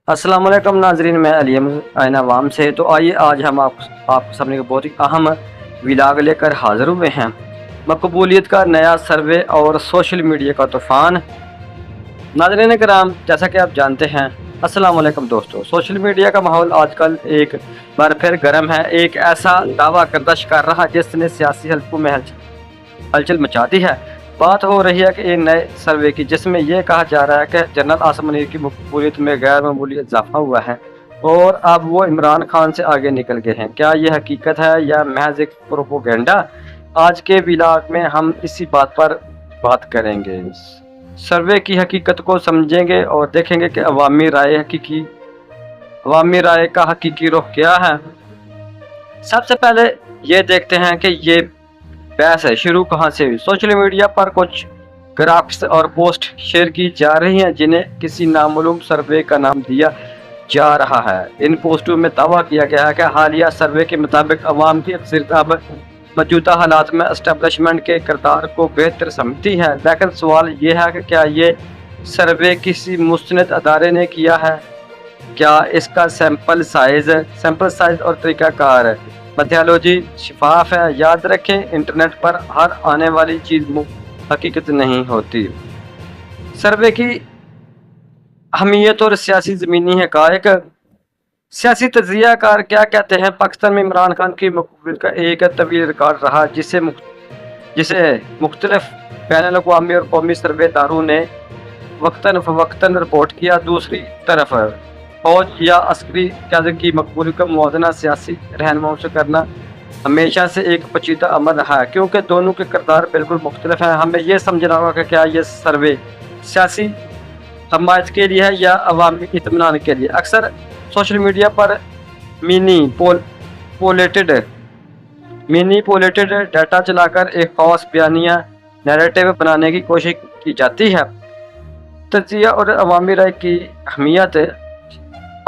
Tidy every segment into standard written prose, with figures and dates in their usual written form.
अस्सलाम वालेकुम नाजरीन, मैं अली आइन अवाम से। तो आइए आज हम आपके सामने एक बहुत ही अहम विलाग लेकर हाज़िर हुए हैं। मकबूलियत का नया सर्वे और सोशल मीडिया का तूफ़ान। नाज़रीन कराम, जैसा कि आप जानते हैं, अस्सलाम वालेकुम दोस्तों, सोशल मीडिया का माहौल आजकल एक बार फिर गर्म है। एक ऐसा दावा करदा शिकार रहा जिसने सियासी हलकों में हलचल मचा दी है। बात हो रही है कि एक नए सर्वे की, जिसमें यह कहा जा रहा है कि जनरल आसिम मुनीर की मकबूलियत में गैर मामूली इजाफा हुआ है और अब वो इमरान खान से आगे निकल गए हैं। क्या यह हकीकत है या महज एक प्रोपोगेंडा? आज के व्लॉग में हम इसी बात पर बात करेंगे। सर्वे की हकीकत को समझेंगे और देखेंगे कि अवामी राय का हकीकी रुख क्या है। सबसे पहले ये देखते हैं कि ये बहस है शुरू कहाँ से हुई। सोशल मीडिया पर कुछ ग्राफ्स और पोस्ट शेयर की जा रही हैं जिन्हें किसी नामालूम सर्वे का नाम दिया जा रहा है। इन पोस्टों में दावा किया गया है कि हालिया सर्वे के मुताबिक अवाम की अक्सरियत अब मौजूदा हालात में एस्टेब्लिशमेंट के किरदार को बेहतर समझती है। लेकिन सवाल ये है कि क्या ये सर्वे किसी मुस्तनद अदारे ने किया है? क्या इसका सैंपल साइज और तरीक़ाकार मेथोडोलॉजी शफाफ है? याद रखें, इंटरनेट पर हर आने वाली चीज़ हकीकत नहीं होती। सर्वे की अहमियत और सियासी ज़मीनी हक़ाइक़। सियासी तज्ज़ियाकार क्या कहते हैं? पाकिस्तान में इमरान खान की मकबूलियत का एक तवील रिकॉर्ड रहा जिसे मुख्तलिफ बैनुल अक़वामी और कौमी सर्वेदारों ने वक्तन फ़वक्तन रिपोर्ट किया। दूसरी तरफ फौज या अस्करी क़यादत की मकबूलियत का मुवाज़ना सियासी रहनुमाओं से करना हमेशा से एक पेचीदा अमल रहा है, क्योंकि दोनों के किरदार बिल्कुल मुख्तलिफ हैं। हमें यह समझना होगा कि क्या ये सर्वे सियासी हमायत के लिए है या अवामी इत्मीनान के लिए। अक्सर सोशल मीडिया पर मैनिपुलेटेड डाटा चलाकर एक ख़ास बयानिया नैरेटिव बनाने की कोशिश की जाती है। तज्ज़िया और अवामी राय की अहमियत।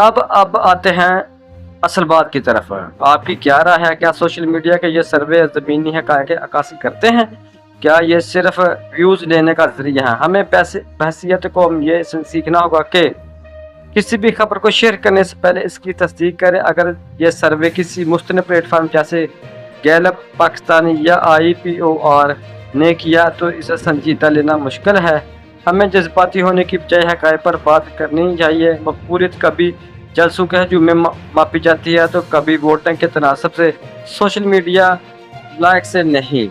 अब आते हैं असल बात की तरफ। आपकी क्या राय है? क्या सोशल मीडिया के ये सर्वे ज़मीनी हक़ाइक़ की अक्कासी करते हैं? क्या ये सिर्फ व्यूज़ लेने का ज़रिया है? हमें बहसीत को ये सीखना होगा कि किसी भी खबर को शेयर करने से पहले इसकी तस्दीक करें। अगर ये सर्वे किसी मुस्तनद प्लेटफार्म जैसे गैलप पाकिस्तानी या IPOR ने किया तो इसे संजीदा लेना मुश्किल है। हमें जज्बाती होने की बजाय हक़ाइक़ पर बात करनी चाहिए। मकबूलियत कभी जलसों के हजूम में मापी जाती है तो कभी वोटों के तनासब से। सोशल मीडिया लाइक से नहीं।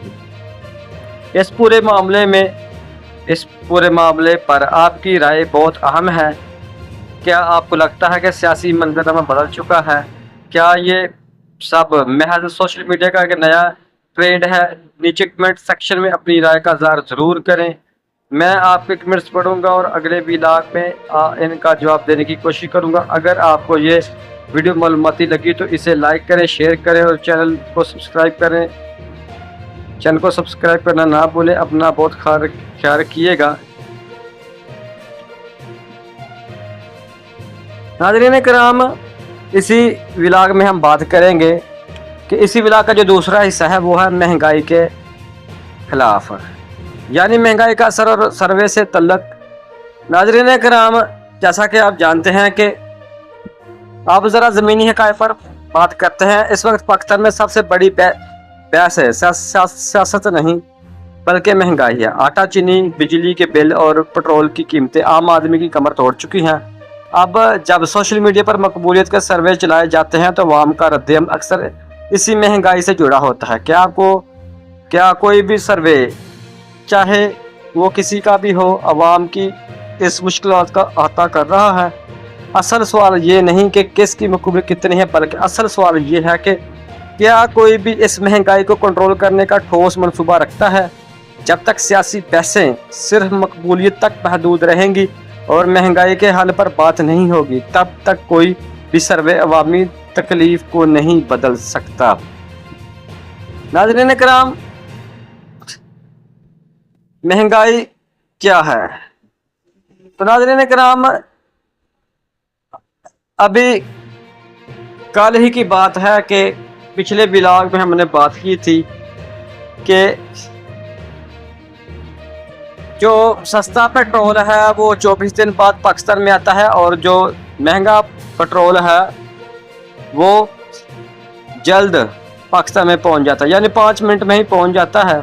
इस पूरे मामले पर आपकी राय बहुत अहम है। क्या आपको लगता है कि सियासी मंजरमा बदल चुका है? क्या ये सब महज सोशल मीडिया का एक नया ट्रेंड है? नीचे कमेंट सेक्शन में अपनी राय का इज़हार ज़रूर करें। मैं आपके कमेंट्स पढ़ूंगा और अगले व्लॉग में इनका जवाब देने की कोशिश करूंगा। अगर आपको ये वीडियो मालूमाती लगी तो इसे लाइक करें, शेयर करें और चैनल को सब्सक्राइब करें। चैनल को सब्सक्राइब करना ना भूलें। अपना बहुत ख्याल रखिएगा। नाज़रीन कराम, इसी व्लॉग में हम बात करेंगे कि इसी व्लॉग का जो दूसरा हिस्सा है वो है महंगाई के खिलाफ, यानी महंगाई का असर और सर्वे से तल्लक। नाज़रीन कराम, जैसा कि आप जानते हैं कि आप ज़रा ज़मीनी हक़ाइक़ पर बात करते हैं। इस वक्त पाकिस्तान में सबसे बड़ी बहस है सियासत नहीं बल्कि महंगाई है। आटा, चीनी, बिजली के बिल और पेट्रोल की कीमतें आम आदमी की कमर तोड़ चुकी हैं। अब जब सोशल मीडिया पर मकबूलियत के सर्वे चलाए जाते हैं तो आवाम का रद्द-ए-अमल अक्सर इसी महंगाई से जुड़ा होता है। क्या कोई भी सर्वे, चाहे वो किसी का भी हो, अवाम की इस मुश्किलात का अहाता कर रहा है? असल सवाल ये नहीं कि किसकी मकबूलियत कितनी है, बल्कि असल सवाल ये है कि क्या कोई भी इस महंगाई को कंट्रोल करने का ठोस मनसूबा रखता है? जब तक सियासी बहसें सिर्फ मकबूलियत तक महदूद रहेंगी और महंगाई के हल पर बात नहीं होगी, तब तक कोई भी सर्वे अवामी तकलीफ को नहीं बदल सकता। नाज़रीन कराम, महंगाई क्या है? तो नाज़रीन कराम, अभी कल ही की बात है कि पिछले व्लॉग में हमने बात की थी कि जो सस्ता पेट्रोल है वो 24 दिन बाद पाकिस्तान में आता है और जो महंगा पेट्रोल है वो जल्द पाकिस्तान में पहुंच जाता है, यानी 5 मिनट में ही पहुंच जाता है।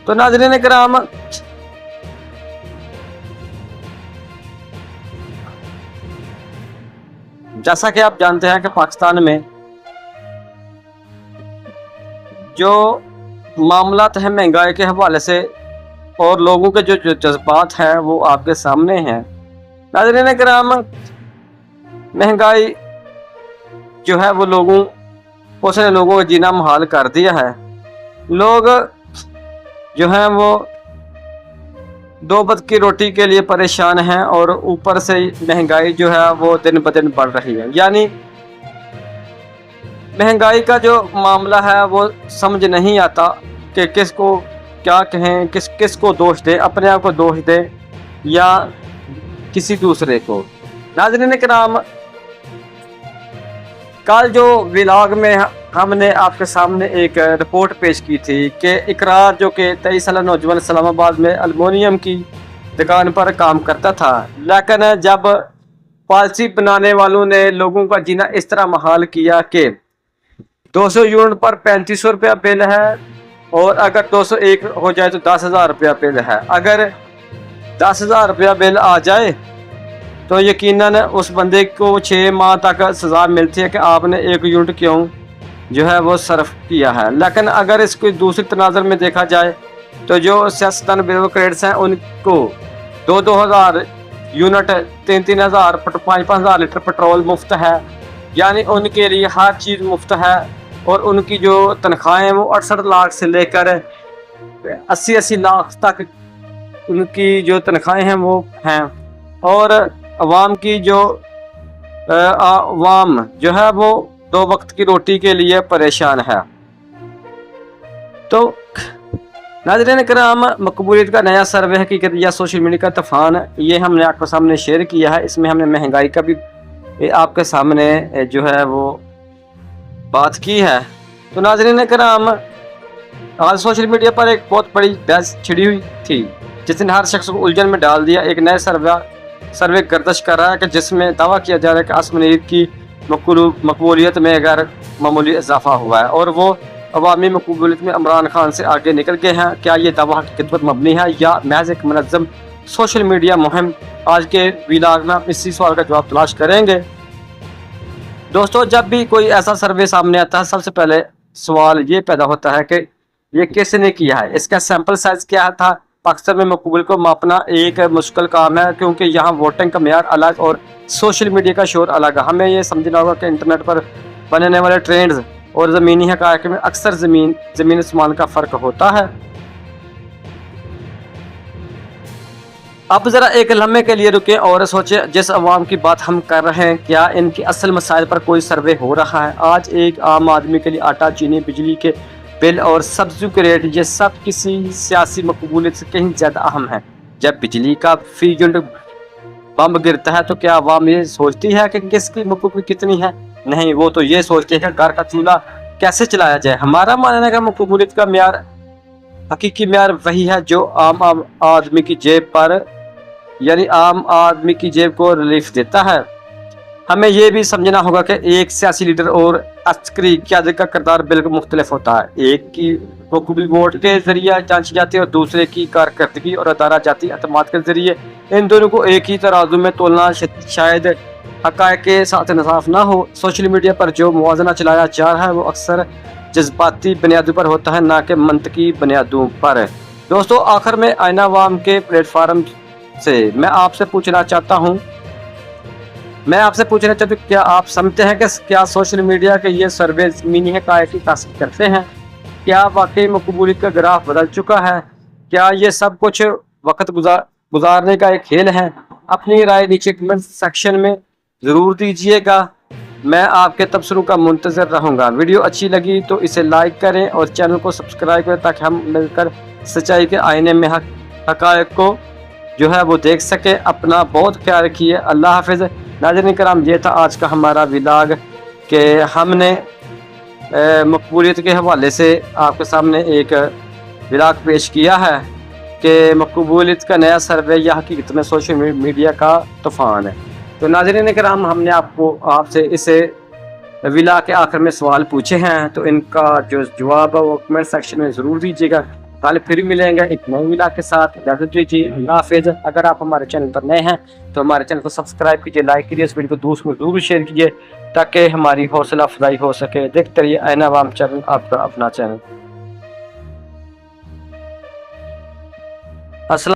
तो नाज़रीन किराम, जैसा कि आप जानते हैं कि पाकिस्तान में जो मामलात हैं महंगाई के हवाले से और लोगों के जो जज्बात हैं वो आपके सामने हैं। नाज़रीन किराम, महंगाई जो है वो उसने लोगों का जीना मुहाल कर दिया है। लोग जो हैं वो 2 वक्त की रोटी के लिए परेशान हैं और ऊपर से महंगाई जो है वो दिन ब दिन बढ़ रही है। यानी महंगाई का जो मामला है वो समझ नहीं आता कि किसको क्या कहें, किसको दोष दें, अपने आप को दोष दें या किसी दूसरे को। नाज़रीन किराम, कल जो व्लॉग में हमने आपके सामने एक रिपोर्ट पेश की थी कि इकरार जो कि 23 साल नौजवान इस्लामाबाद में एल्युमिनियम की दुकान पर काम करता था, लेकिन जब पॉलिसी बनाने वालों ने लोगों का जीना इस तरह मुहाल किया कि 200 यूनिट पर 3500 रुपया बिल है और अगर 201 हो जाए तो 10,000 रुपया बिल है। अगर 10,000 रुपया बिल आ जाए तो यकीनन उस बंदे को 6 माह तक सज़ा मिलती है कि आपने 1 यूनिट क्यों जो है वो सर्फ किया है। लेकिन अगर इसको दूसरी तनाज़र में देखा जाए तो जो सियासतदान ब्यूरोक्रेट्स हैं उनको 2,000 यूनिट 3,000 5,000 लीटर पेट्रोल मुफ्त है, यानी उनके लिए हर चीज़ मुफ्त है। और उनकी जो तनख्वाहें हैं वो 68 लाख से लेकर 80 लाख तक उनकी जो तनख्वाहें हैं वो हैं। और अवाम की जो अवाम जो है वो 2 वक्त की रोटी के लिए परेशान है। तो नाज़रीन किराम, मकबूलियत का नया सर्वे हकीकत या सोशल मीडिया का तूफान, ये हमने आपके सामने शेयर किया है। इसमें हमने महंगाई का भी आपके सामने जो है वो बात की है। तो नाज़रीन किराम, आज सोशल मीडिया पर एक बहुत बड़ी बहस छिड़ी हुई थी जिसने हर शख्स को उलझन में डाल दिया। एक नया सर्वे गर्दिश कर रहा है कि जिसमें दावा किया जा रहा है कि आसम लीग की मकबूलियत में अगर मामूली इजाफा हुआ है और वो अवामी मकबूलियत में इमरान खान से आगे निकल गए हैं। क्या ये दावा हकीकत पर मबनी है या महज एक मुनज़्ज़म सोशल मीडिया मुहिम? आज के व्लॉग में हम इसी सवाल का जवाब तलाश करेंगे। दोस्तों, जब भी कोई ऐसा सर्वे सामने आता है, सबसे पहले सवाल ये पैदा होता है कि ये किसने किया है, इसका सैंपल साइज क्या था। पाकिस्तान में मकबूल को मापना एक मुश्किल काम है क्योंकि यहाँ वोटिंग का मेयार अलग और सोशल मीडिया का शोर अलग है। हमें ये समझना होगा कि इंटरनेट पर बनने वाले ट्रेंड्स और ज़मीनी हक़ाइक़ में अक्सर ज़मीन आसमान का फ़र्क होता है। अब ज़रा एक लम्हे के लिए रुकें और सोचें, जिस अवाम की बात हम कर रहे हैं क्या इनके असल मसाइल पर कोई सर्वे हो रहा है? आज एक आम आदमी के लिए आटा, चीनी, बिजली के बिल और सब्जियों के रेट, ये सब किसी सियासी मकबूलियत से कहीं ज़्यादा अहम है। जब बिजली का फी यूनिट बम गिरता है तो क्या अवाम ये सोचती है कि किसकी मकबूलियत कितनी है? नहीं, वो तो ये सोचती है कि घर का चूल्हा कैसे चलाया जाए। हमारा मानना है कि मकबूलियत का म्यार, हकीकी म्यार वही है जो आम आदमी की जेब पर, यानी आम आदमी की जेब को रिलीफ देता है। हमें यह भी समझना होगा कि एक सियासी लीडर और अस्करी क़यादत का किरदार बिल्कुल मुख्तलिफ होता है। एक की मकबूल वोट के जरिए जांची जाती है और दूसरे की कारकर्दगी और अदारा जाती अतमाद के जरिए। इन दोनों को एक ही तराजू में तोलना शायद हक़ाइक़ के साथ इंसाफ ना हो। सोशल मीडिया पर जो मुवाज़ना चलाया जा रहा है वो अक्सर जज्बाती बुनियादों पर होता है, ना कि मंतकी बुनियादों पर। दोस्तों, आखिर में आईना अवाम के प्लेटफार्म से मैं आपसे पूछना चाहता हूँ, क्या आप समझते हैं कि क्या सोशल मीडिया के ये सर्वे ज़मीनी हक़ाइक़ की तासीर करते हैं? क्या वाकई मकबूलियत का ग्राफ बदल चुका है? क्या ये सब कुछ वक्त गुजारने का एक खेल है? अपनी राय नीचे कमेंट सेक्शन में ज़रूर दीजिएगा। मैं आपके तबसरों का मुंतज़र रहूँगा। वीडियो अच्छी लगी तो इसे लाइक करें और चैनल को सब्सक्राइब करें ताकि हम मिलकर सच्चाई के आईने में हक़ाइक़ को जो है वो देख सके। अपना बहुत ख्याल रखिए। अल्लाह हाफ़िज़। नाज़रीन किराम, ये था आज का हमारा व्लॉग कि हमने मकबूलियत के हवाले से आपके सामने एक व्लॉग पेश किया है कि मकबूलियत का नया सर्वे या हकीकत में सोशल मीडिया का तूफ़ान है। تو ناظرین کرام ہم نے آپ سے اس ولا کے آخر میں سوال پوچھے ہیں، تو ان کا جو جواب ہے وہ کمنٹ سیکشن میں ضرور دیجیے گا۔ کل پھر ملیں گے ایک نئے ولا کے ساتھ، اجازت دیجیے، اللہ حافظ۔ اگر آپ ہمارے چینل پر نئے ہیں تو ہمارے چینل کو سبسکرائب کیجیے، لائک کیجیے، اس ویڈیو کو دوستوں کو ضرور شیئر کیجیے تاکہ ہماری حوصلہ افزائی ہو سکے۔ دیکھتے رہیے عین عوام چینل، آپ کا اپنا چینل۔ السلام